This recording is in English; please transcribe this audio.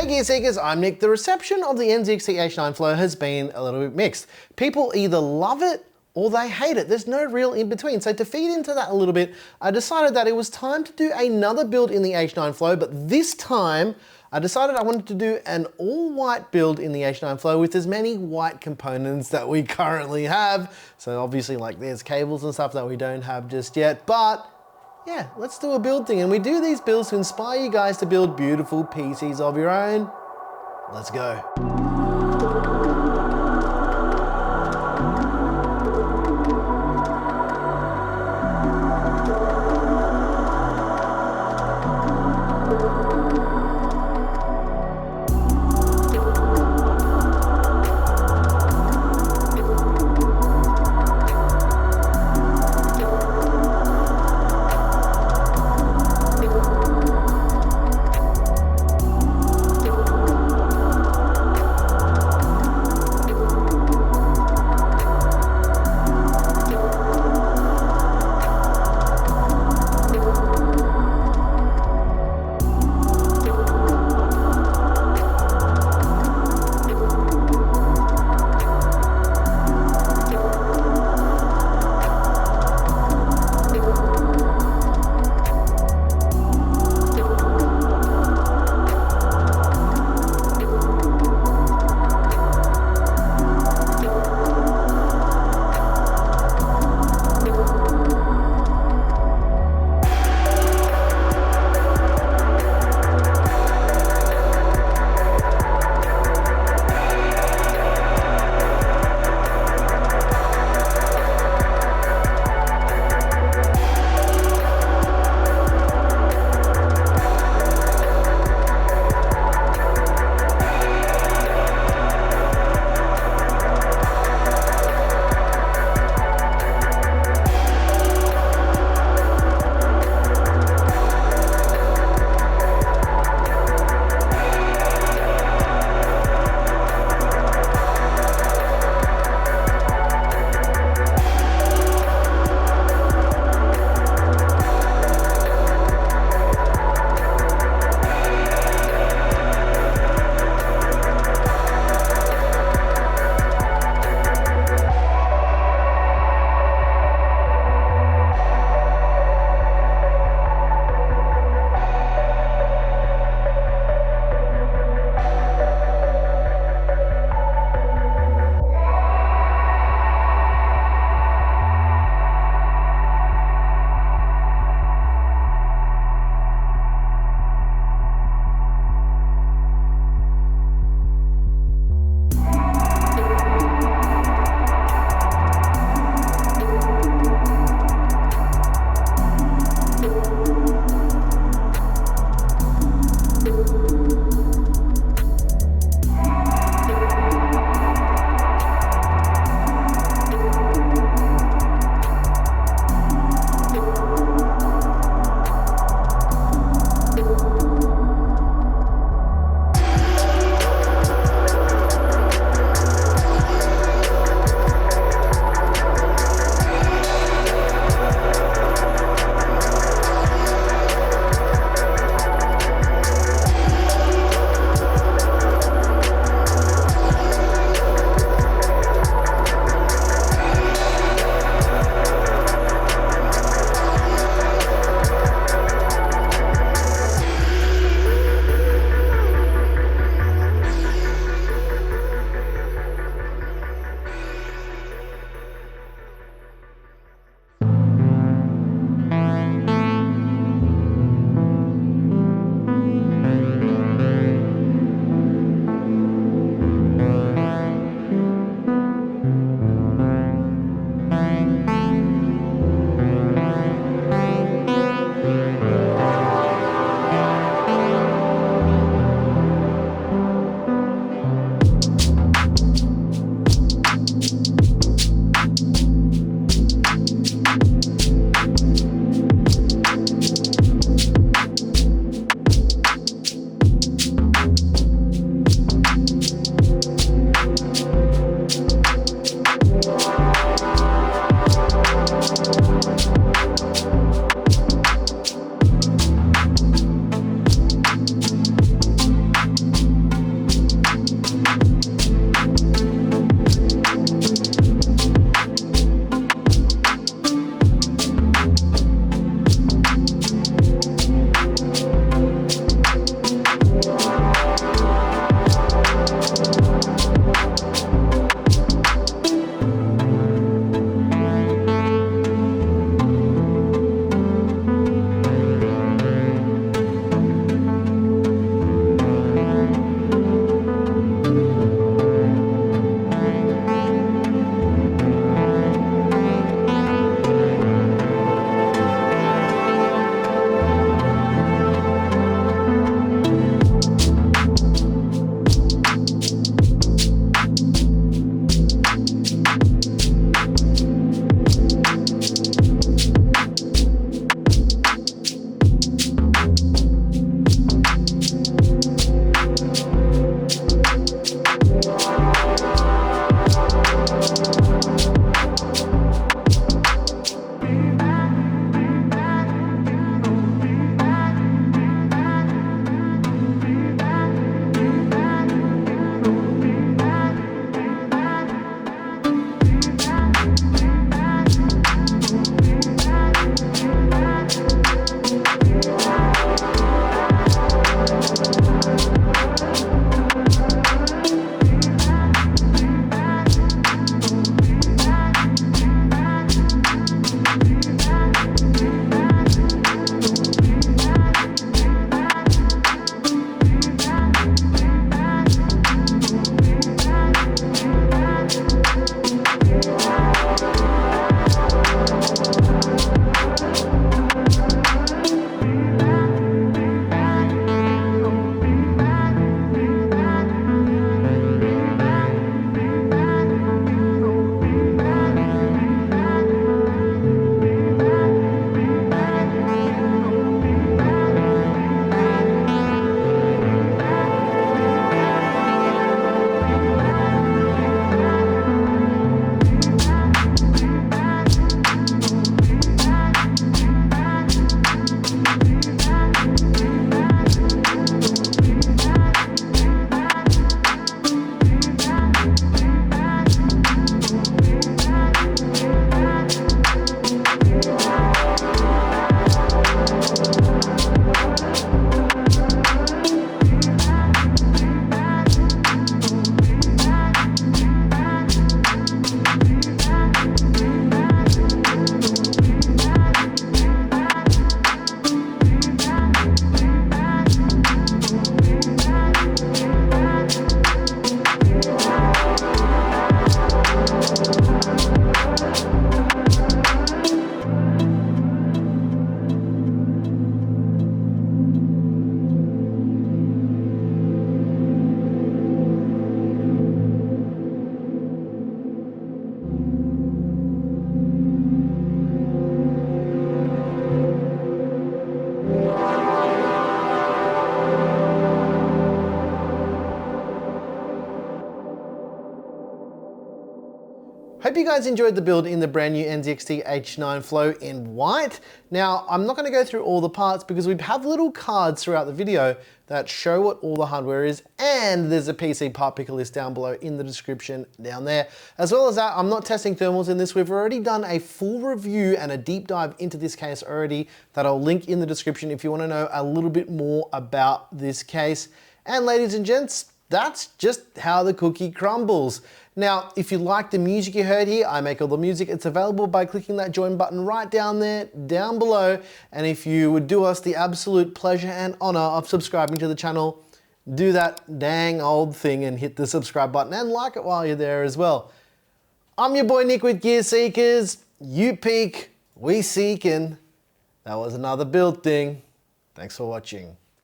Gear Seekers, I'm Nick. The reception of the NZXT H9 Flow has been a little bit mixed. People either love it or they hate it. There's no real in between. So to feed into that a little bit, I decided that it was time to do another build in the H9 Flow, but this time I decided I wanted to do an all-white build in the H9 Flow with as many white components that we currently have. So obviously, like, there's cables and stuff that we don't have just yet, but yeah, let's do a build thing. And we do these builds to inspire you guys to build beautiful PCs of your own. Let's go. guys enjoyed the build in the brand new NZXT H9 Flow in white. Now, I'm not gonna go through all the parts because we have little cards throughout the video that show what all the hardware is, and there's a PC part picker list down below in the description down there. As well as that, I'm not testing thermals in this. We've already done a full review and a deep dive into this case already that I'll link in the description if you wanna know a little bit more about this case. And ladies and gents, that's just how the cookie crumbles. Now, if you like the music you heard here, I make all the music. It's available by clicking that join button right down there, down below. And if you would do us the absolute pleasure and honor of subscribing to the channel, do that dang old thing and hit the subscribe button and like it while you're there as well. I'm your boy Nick with Gear Seekers. You peek, we seek, and that was another build thing. Thanks for watching.